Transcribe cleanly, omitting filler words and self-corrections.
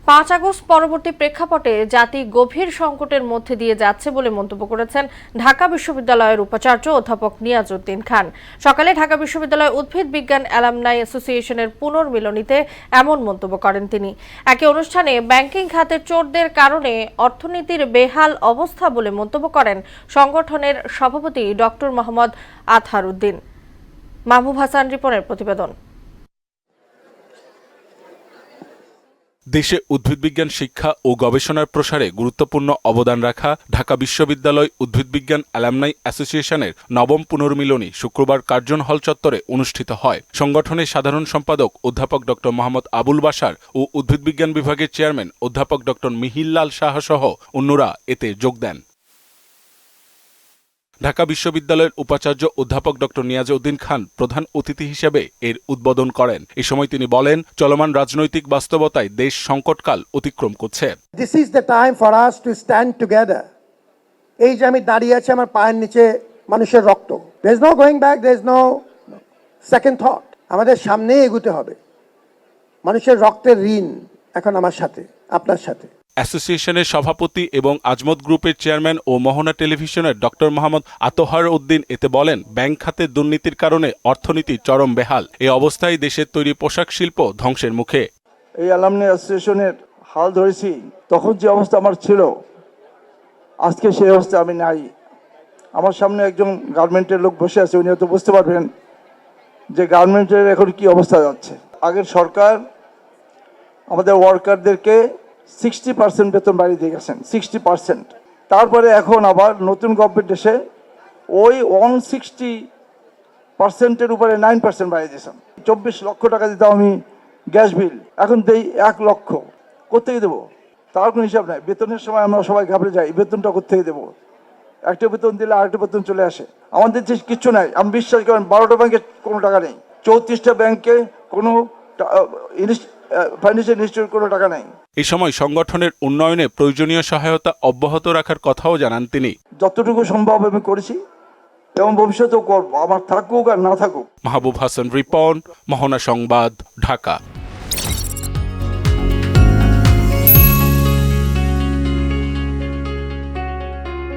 5 August পরবর্তী প্রেক্ষাপটে জাতি গভীর সংকটের মধ্যে দিয়ে যাচ্ছে বলে মন্তব্য করেছেন ঢাকা বিশ্ববিদ্যালয়ের উপাচার্য অধ্যাপক নিয়াজউদ্দিন খান। সকালে ঢাকা বিশ্ববিদ্যালয় উদ্ভিদ বিজ্ঞান অ্যালামনাই অ্যাসোসিয়েশনের পুনর্মিলনীতে এমন মন্তব্য করেন তিনি। একই অনুষ্ঠানে ব্যাংকিং খাতের চোরদের কারণে অর্থনীতির বেহাল অবস্থা বলে মন্তব্য করেন সংগঠনের সভাপতি ডক্টর মোহাম্মদ আতহার উদ্দিন। মাহবুব হাসান রিপনের প্রতিবেদন। দেশে উদ্ভিদবিজ্ঞান শিক্ষা ও গবেষণার প্রসারে গুরুত্বপূর্ণ অবদান রাখা ঢাকা বিশ্ববিদ্যালয় উদ্ভিদবিজ্ঞান অ্যালামনাই অ্যাসোসিয়েশনের নবম পুনর্মিলনী শুক্রবার কার্জন হল চত্বরে অনুষ্ঠিত হয়। সংগঠনের সাধারণ সম্পাদক অধ্যাপক ডক্টর মোহাম্মদ আবুল বাশার ও উদ্ভিদবিজ্ঞান বিভাগের চেয়ারম্যান অধ্যাপক ডক্টর মিহিরলাল সাহা সহ অন্যরা এতে যোগ দেন। ঢাকা বিশ্ববিদ্যালয়ের উপাচার্য অধ্যাপক ডক্টর নিয়াজউদ্দিন খান প্রধান অতিথি হিসেবে এর উদ্বোধন করেন। এই সময় তিনি বলেন, চলমান রাজনৈতিক বাস্তবতায় দেশ সংকটকাল অতিক্রম করছে। This is the time for us to stand together. এই যে আমি দাঁড়িয়ে আছি, আমার পায়ের নিচে মানুষের রক্ত। There is no going back, there is no second thought. আমাদের সামনে এগোতে হবে। মানুষের রক্তের ঋণ এখন আমার সাথে, আপনার সাথে। অ্যাসোসিয়েশনের সভাপতি এবং আজমত গ্রুপের চেয়ারম্যান ও মোহনা টেলিভিশনের ডক্টর মোহাম্মদ আতহার উদ্দিন এতে বলেন, ব্যাংক খাতের দুর্নীতির কারণে অর্থনীতি চরম বেহাল। এই অবস্থায় দেশের তৈরি পোশাক শিল্প ধ্বংসের মুখে। এই অ্যালামনাই অ্যাসোসিয়েশনের হাল ধরেছি, তখন যে অবস্থা আমার ছিল আজকে সেই অবস্থা আমি নাই। আমার সামনে একজন গার্মেন্টের লোক বসে আছে, উনি হয়তো বুঝতে পারবেন যে গার্মেন্টের এখন কি অবস্থা যাচ্ছে। আগের সরকার আমাদের ওয়ার্কারদেরকে 60% বেতন বাড়িয়ে দিয়ে গেছেন, 60%। তারপরে এখন আবার নতুন গভর্নমেন্ট এসে ওই 160%-এর উপরে 9% বাড়িয়ে দিয়েছেন। 24 লক্ষ টাকা দিতাম আমি গ্যাস বিল, এখন দেই 1 লক্ষ। কোথেকে দেবো তার কোনো হিসাব নাই। বেতনের সময় আমরা সবাই ঘাবড়ে যাই, বেতনটা কোথেকে দেবো। একটা বেতন দিলে আরেকটা বেতন চলে আসে। আমাদের যে কিচ্ছু নাই, আমি বিশ্বাস করেন 12টা ব্যাংকে কোনো টাকা নেই, 34টা ব্যাংকে কোনো ফাইন্যান্সিয়াল ইনস্টিটিউট কোনো টাকা নেই। এই সময় সংগঠনের উন্নয়নে প্রয়োজনীয় সহায়তা অব্যাহত রাখার কথাও জানান তিনি। যতটুকু সম্ভব আমি করেছি এবং ভবিষ্যতেও করবো, আমার থাকুক আর না থাকুক। মাহবুব হাসান রিপন, মোহনা সংবাদ, ঢাকা।